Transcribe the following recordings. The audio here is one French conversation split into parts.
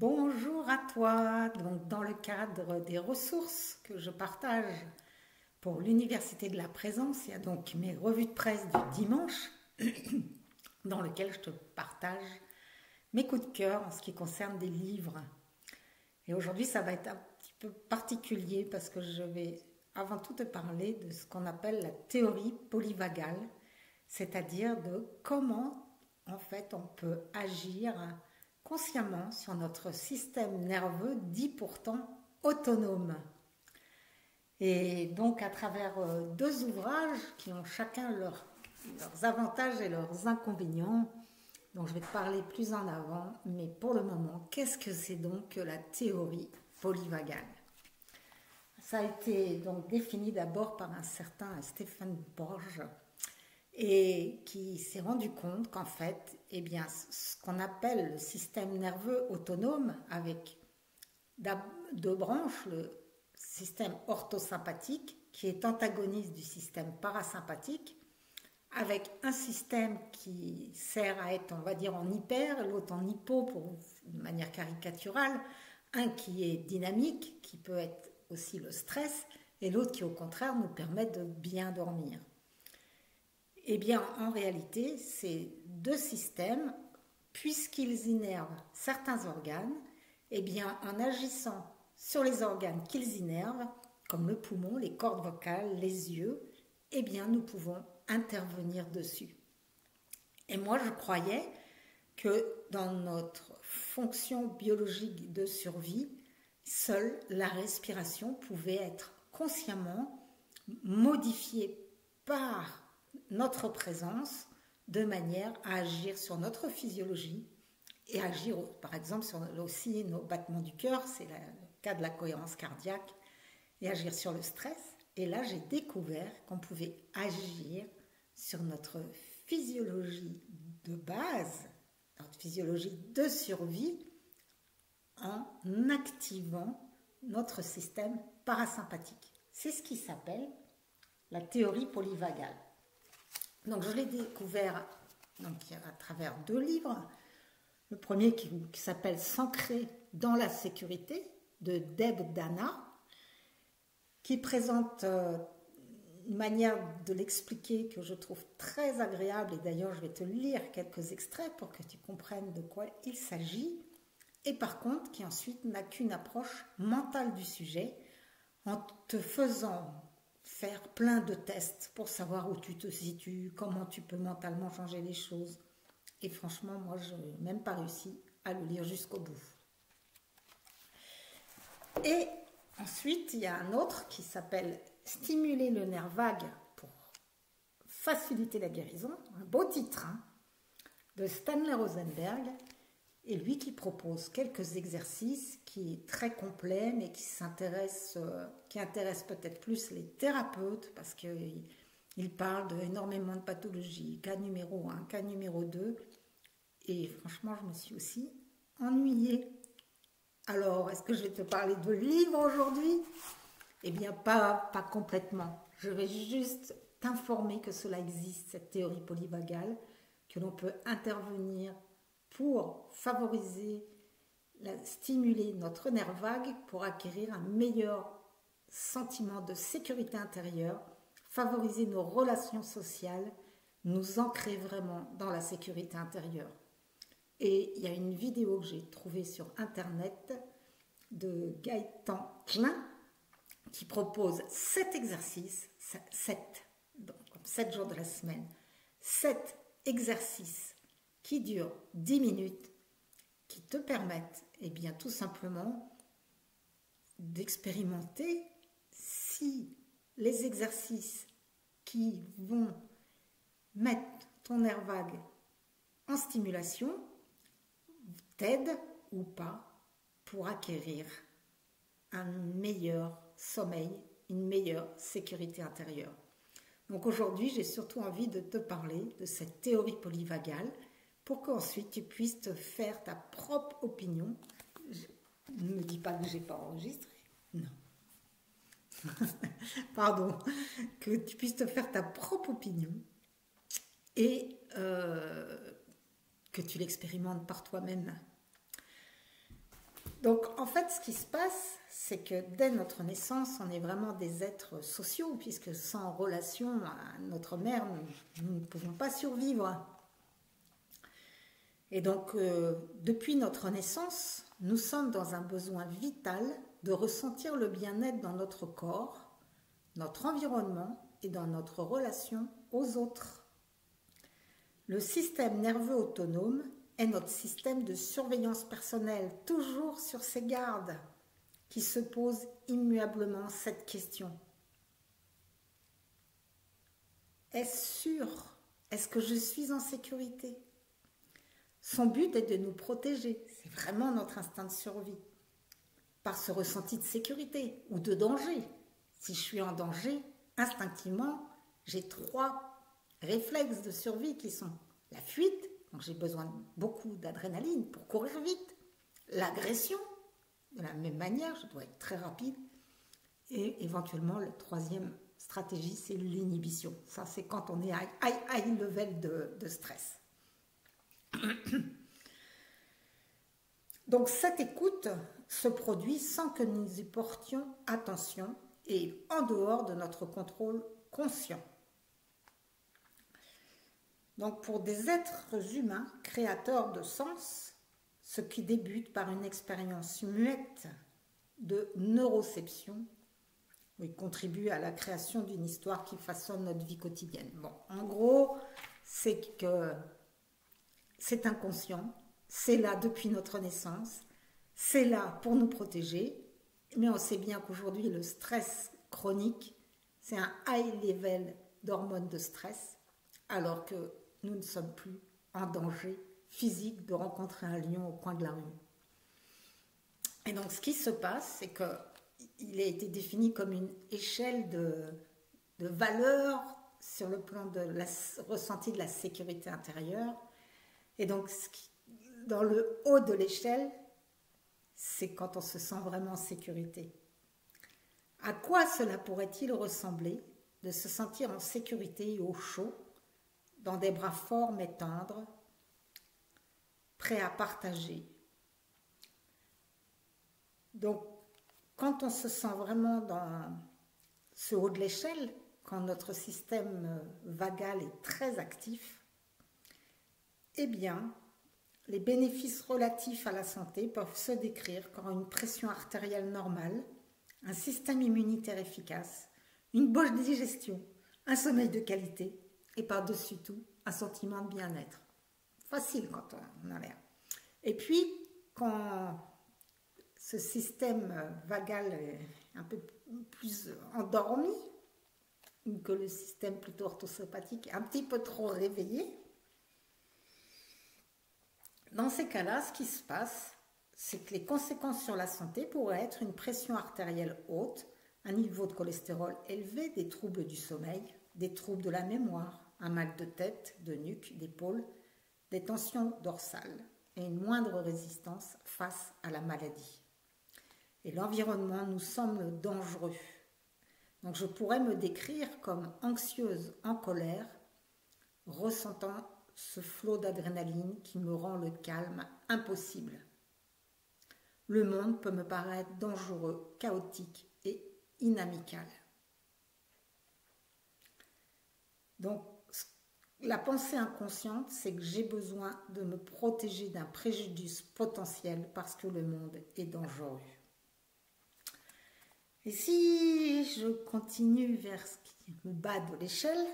Bonjour à toi. Donc, dans le cadre des ressources que je partage pour l'Université de la Présence, il y a donc mes revues de presse du dimanche dans lesquelles je te partage mes coups de cœur en ce qui concerne des livres. Et aujourd'hui, ça va être un petit peu particulier parce que je vais avant tout te parler de ce qu'on appelle la théorie polyvagale, c'est-à-dire de comment en fait on peut agir consciemment sur notre système nerveux dit pourtant autonome. Et donc à travers deux ouvrages qui ont chacun leurs avantages et leurs inconvénients, dont je vais te parler plus en avant, mais pour le moment, qu'est-ce que c'est donc que la théorie polyvagale? Ça a été donc défini d'abord par un certain Stephen Porges et qui s'est rendu compte qu'en fait, eh bien, ce qu'on appelle le système nerveux autonome avec deux branches, le système orthosympathique qui est antagoniste du système parasympathique, avec un système qui sert à être, on va dire, en hyper, l'autre en hypo, de manière caricaturale, un qui est dynamique, qui peut être aussi le stress, et l'autre qui, au contraire, nous permet de bien dormir. Eh bien, en réalité, ces deux systèmes, puisqu'ils innervent certains organes, eh bien, en agissant sur les organes qu'ils innervent, comme le poumon, les cordes vocales, les yeux, eh bien, nous pouvons intervenir dessus. Et moi, je croyais que dans notre fonction biologique de survie, seule la respiration pouvait être consciemment modifiée par notre présence de manière à agir sur notre physiologie et agir par exemple sur aussi nos battements du cœur, c'est le cas de la cohérence cardiaque, et agir sur le stress. Et là, j'ai découvert qu'on pouvait agir sur notre physiologie de base, notre physiologie de survie, en activant notre système parasympathique. C'est ce qui s'appelle la théorie polyvagale. Donc, je l'ai découvert donc, à travers deux livres. Le premier qui s'appelle S'ancrer dans la sécurité de Deb Dana, qui présente une manière de l'expliquer que je trouve très agréable, et d'ailleurs je vais te lire quelques extraits pour que tu comprennes de quoi il s'agit, et par contre qui ensuite n'a qu'une approche mentale du sujet en te faisant faire plein de tests pour savoir où tu te situes, comment tu peux mentalement changer les choses. Et franchement, moi, je n'ai même pas réussi à le lire jusqu'au bout. Et ensuite, il y a un autre qui s'appelle Stimuler le nerf vague pour faciliter la guérison. Un beau titre, hein, de Stanley Rosenberg. Et lui qui propose quelques exercices qui est très complet, mais qui intéresse peut-être plus les thérapeutes parce qu'il parle énormément de pathologies. Cas numéro 1, cas numéro 2. Et franchement, je me suis aussi ennuyée. Alors, est-ce que je vais te parler de livres aujourd'hui? Eh bien, pas complètement. Je vais juste t'informer que cela existe, cette théorie polyvagale, que l'on peut intervenir pour favoriser, stimuler notre nerf vague pour acquérir un meilleur sentiment de sécurité intérieure, favoriser nos relations sociales, nous ancrer vraiment dans la sécurité intérieure. Et il y a une vidéo que j'ai trouvée sur Internet de Gaëtan Klein qui propose 7 exercices, 7 jours de la semaine, 7 exercices qui durent 10 minutes, qui te permettent, eh bien, tout simplement d'expérimenter si les exercices qui vont mettre ton nerf vague en stimulation t'aident ou pas pour acquérir un meilleur sommeil, une meilleure sécurité intérieure. Donc aujourd'hui, j'ai surtout envie de te parler de cette théorie polyvagale pour qu'ensuite tu puisses te faire ta propre opinion. Ne me dis pas que je n'ai pas enregistré. Non. Pardon. Que tu puisses te faire ta propre opinion et que tu l'expérimentes par toi-même. Donc en fait, ce qui se passe, c'est que dès notre naissance, on est vraiment des êtres sociaux, puisque sans relation à notre mère, nous ne pouvons pas survivre. Et donc, depuis notre naissance, nous sommes dans un besoin vital de ressentir le bien-être dans notre corps, notre environnement et dans notre relation aux autres. Le système nerveux autonome est notre système de surveillance personnelle, toujours sur ses gardes, qui se pose immuablement cette question. Est-ce sûr? Est-ce que je suis en sécurité? Son but est de nous protéger, c'est vraiment notre instinct de survie, par ce ressenti de sécurité ou de danger. Si je suis en danger, instinctivement, j'ai 3 réflexes de survie qui sont la fuite, donc j'ai besoin de beaucoup d'adrénaline pour courir vite, l'agression, de la même manière, je dois être très rapide, et éventuellement, la 3e stratégie, c'est l'inhibition. Ça, c'est quand on est à high level de stress. Donc cette écoute se produit sans que nous y portions attention et en dehors de notre contrôle conscient. Donc pour des êtres humains créateurs de sens, ce qui débute par une expérience muette de neuroception, contribue à la création d'une histoire qui façonne notre vie quotidienne. Bon, en gros, c'est que c'est inconscient, c'est là depuis notre naissance, c'est là pour nous protéger, mais on sait bien qu'aujourd'hui, le stress chronique, c'est un high level d'hormones de stress, alors que nous ne sommes plus en danger physique de rencontrer un lion au coin de la rue. Et donc, ce qui se passe, c'est qu'il a été défini comme une échelle de valeurs sur le plan de la ressenti de la sécurité intérieure. Et donc, dans le haut de l'échelle, c'est quand on se sent vraiment en sécurité. À quoi cela pourrait-il ressembler de se sentir en sécurité et au chaud, dans des bras forts mais tendres, prêts à partager? Donc, quand on se sent vraiment dans ce haut de l'échelle, quand notre système vagal est très actif, eh bien, les bénéfices relatifs à la santé peuvent se décrire comme une pression artérielle normale, un système immunitaire efficace, une bonne digestion, un sommeil de qualité et par-dessus tout, un sentiment de bien-être. Facile quand on a l'air. Et puis, quand ce système vagal est un peu plus endormi, ou que le système plutôt orthosympathique est un petit peu trop réveillé, dans ces cas-là, ce qui se passe, c'est que les conséquences sur la santé pourraient être une pression artérielle haute, un niveau de cholestérol élevé, des troubles du sommeil, des troubles de la mémoire, un mal de tête, de nuque, d'épaule, des tensions dorsales et une moindre résistance face à la maladie. Et l'environnement nous semble dangereux. Donc je pourrais me décrire comme anxieuse en colère, ressentant ce flot d'adrénaline qui me rend le calme impossible. Le monde peut me paraître dangereux, chaotique et inamical. Donc, la pensée inconsciente, c'est que j'ai besoin de me protéger d'un préjudice potentiel parce que le monde est dangereux. Et si je continue vers ce qui est le bas de l'échelle,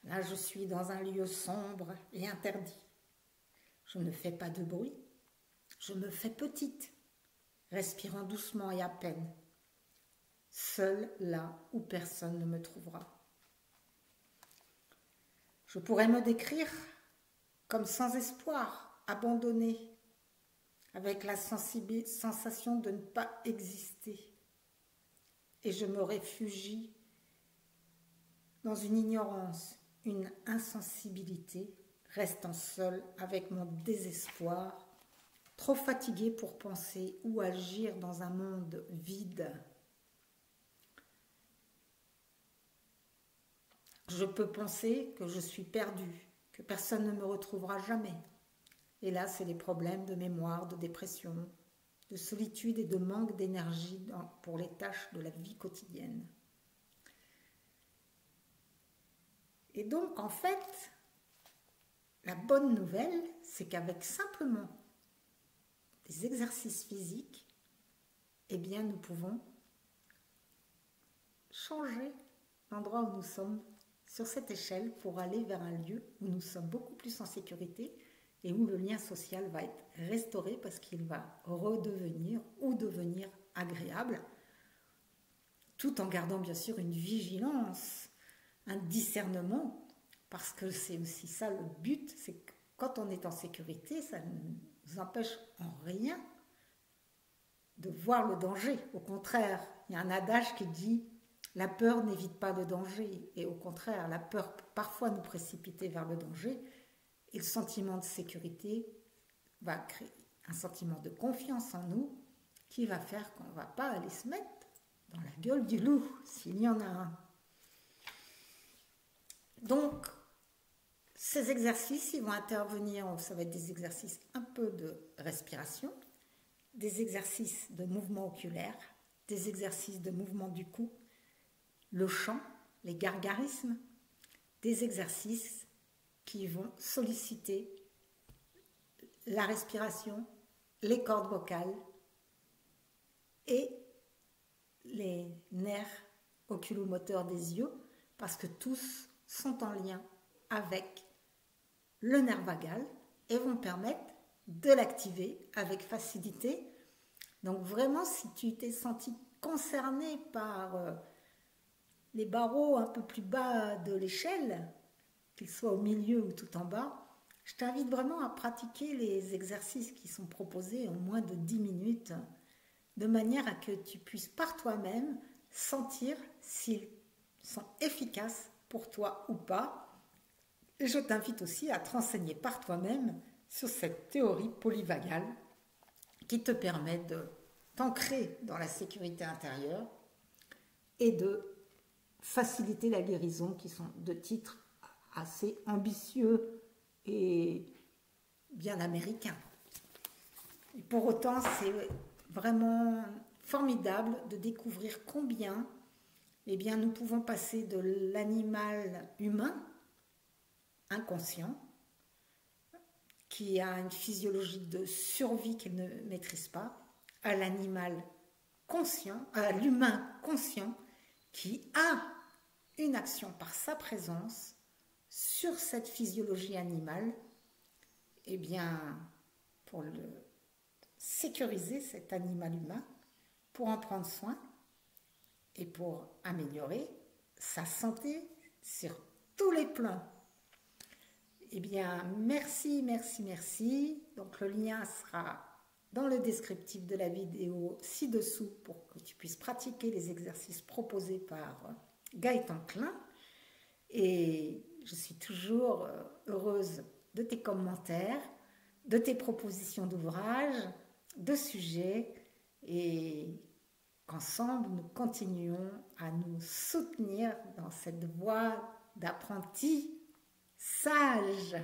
là, je suis dans un lieu sombre et interdit. Je ne fais pas de bruit. Je me fais petite, respirant doucement et à peine, seule là où personne ne me trouvera. Je pourrais me décrire comme sans espoir, abandonnée, avec la sensation de ne pas exister. Et je me réfugie dans une ignorance, une insensibilité, restant seule avec mon désespoir, trop fatiguée pour penser ou agir dans un monde vide. Je peux penser que je suis perdue, que personne ne me retrouvera jamais, Et là, c'est les problèmes de mémoire, de dépression, de solitude et de manque d'énergie pour les tâches de la vie quotidienne. Et donc, en fait, la bonne nouvelle, c'est qu'avec simplement des exercices physiques, eh bien, nous pouvons changer l'endroit où nous sommes sur cette échelle pour aller vers un lieu où nous sommes beaucoup plus en sécurité et où le lien social va être restauré parce qu'il va redevenir ou devenir agréable, tout en gardant bien sûr une vigilance, un discernement, parce que c'est aussi ça le but, c'est que quand on est en sécurité, ça ne nous empêche en rien de voir le danger. Au contraire, il y a un adage qui dit « la peur n'évite pas le danger » et au contraire, la peur peut parfois nous précipiter vers le danger et le sentiment de sécurité va créer un sentiment de confiance en nous qui va faire qu'on ne va pas aller se mettre dans la gueule du loup, s'il y en a un. Donc, ces exercices, ils vont intervenir, ça va être des exercices un peu de respiration, des exercices de mouvement oculaire, des exercices de mouvement du cou, le chant, les gargarismes, des exercices qui vont solliciter la respiration, les cordes vocales et les nerfs oculomoteurs des yeux, parce que tous sont en lien avec le nerf vagal et vont permettre de l'activer avec facilité. Donc vraiment, si tu t'es senti concerné par les barreaux un peu plus bas de l'échelle, qu'ils soient au milieu ou tout en bas, je t'invite vraiment à pratiquer les exercices qui sont proposés en moins de 10 minutes, de manière à que tu puisses par toi-même sentir s'ils sont efficaces pour toi ou pas. Et je t'invite aussi à te renseigner par toi-même sur cette théorie polyvagale qui te permet de t'ancrer dans la sécurité intérieure et de faciliter la guérison, qui sont deux titres assez ambitieux et bien américains. Et pour autant, c'est vraiment formidable de découvrir combien nous pouvons passer de l'animal humain inconscient, qui a une physiologie de survie qu'il ne maîtrise pas, à l'animal conscient, à l'humain conscient, qui a une action par sa présence sur cette physiologie animale, pour le sécuriser, cet animal humain, pour en prendre soin et pour améliorer sa santé sur tous les plans. Merci. Donc le lien sera dans le descriptif de la vidéo ci-dessous pour que tu puisses pratiquer les exercices proposés par Gaëtan Klein. Et je suis toujours heureuse de tes commentaires, de tes propositions d'ouvrages, de sujets, et qu'ensemble nous continuons à nous soutenir dans cette voie d'apprenti sage.